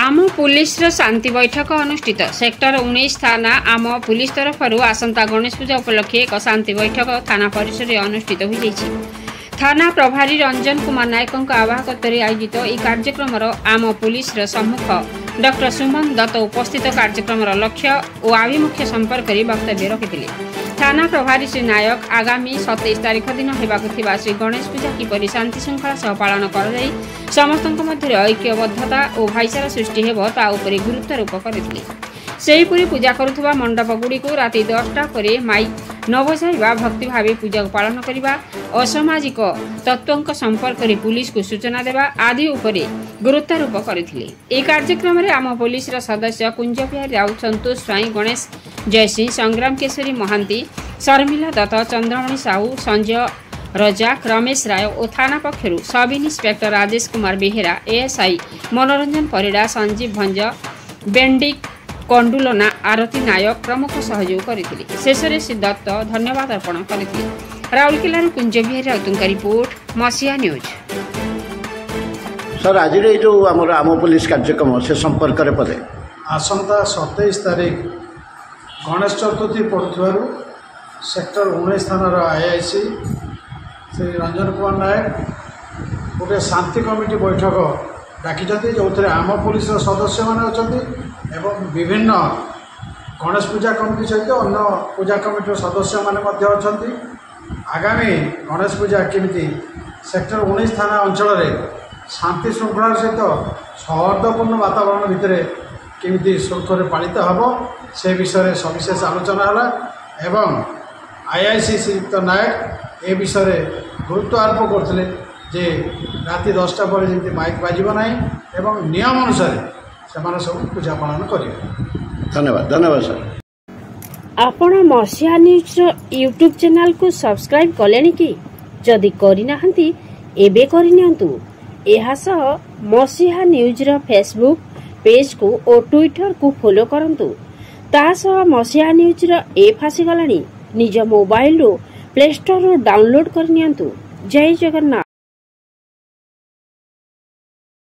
आम पुलिस शांति बैठक अनुष्ठित सेक्टर 19 थाना आम पुलिस तरफ आसंता गणेश पूजा उपलक्षे एक शांति बैठक थाना परिसर में अनुष्ठित हो थाना प्रभारी रंजन कुमार नायक आवाहकत्व आयोजित यह कार्यक्रम आम पुलिस सम्मुख डॉ सुमन दत्त उपस्थित कार्यक्रम लक्ष्य और आभिमुख्य संपर्क में वक्तव्य रखिते। थाना प्रभारी श्री नायक आगामी 27 तारीख दिन होगा श्री गणेश पूजा किपरि शांति श्रृंखला सह पालन कर समस्त मध्य ऐक्यबद्धता और भाईचारा सृष्टि हेब ता उपरि गुरुत्वारोप करथिले। सेहीपुरी पूजा करुवा मंडपगुड़ी को राति 10टा पर माइक न बजाइबा भक्ति भाव पूजा पालन करने असामाजिक तत्वों संपर्क में पुलिस को सूचना देवा आदि उपरे गुरुत्वारोप करथिले। यह कार्यक्रम में आम पुलिस सदस्य कुंज बिहारी राउत, संतोष स्वाई, गणेश जयसिंह, संग्राम केशरी महांती, शर्मिला दत्त, चंद्रमणि साहू, संजय रजाक, रमेश राय और थाना पक्षर sub inspector Rajesh Kumar Behera, ASI Manoranjan Parida, Sanjeev भंज, बेंडी Kandulna, आरती नायक प्रमुख सहयोग करथिले। शेष में श्री दत्त धन्यवाद अर्पण करथिले। राउरकेला कुंज बिहारी राउत का रिपोर्ट, मसीहा न्यूज। सर आज जो आम पुलिस कार्यक्रम से संपर्क पदे आसंता 27 तारीख गणेश चतुर्थी पड़ुवर सेक्टर 19 थानार आईआईसी श्री रंजन कुमार नायक गोटे शांति कमिटी बैठक डाकी जो आम पुलिस सदस्य मैंने अच्छा विभिन्न गणेश पूजा कमिटी सहित अन्य पूजा कमिटी सदस्य मैंने अच्छा आगामी गणेश पूजा केमिति सेक्टर 19 थाना अंचल शांति श्रृंखला सहित सौहार्दपूर्ण वातावरण भितर केमिति सुरक्षित पालित हम से विषय सविशेष आलोचना है एवं आईआईसी श्रीयुक्त नायक ए विषय गुरुत्व आरोप करते जे राति 10टा पर जमी माइक बाजिब ना एवं नियम अनुसार से सब पूजा पालन करेंगे। धन्यवाद धन्यवाद सर। आपण मसीहा न्यूज यूट्यूब चैनल को सब्सक्राइब कले कि जदि करनाहांती एबे करनियंतु। एहा सह मसीहा न्यूज रो फेसबुक पेज को और ट्विटर को फॉलो करंतु। ता सह मसीहा न्यूज रो ऐप आसी गलानी निज मोबाइल रो प्ले स्टोर रो डाउनलोड करनियंतु। जय जगन्नाथ।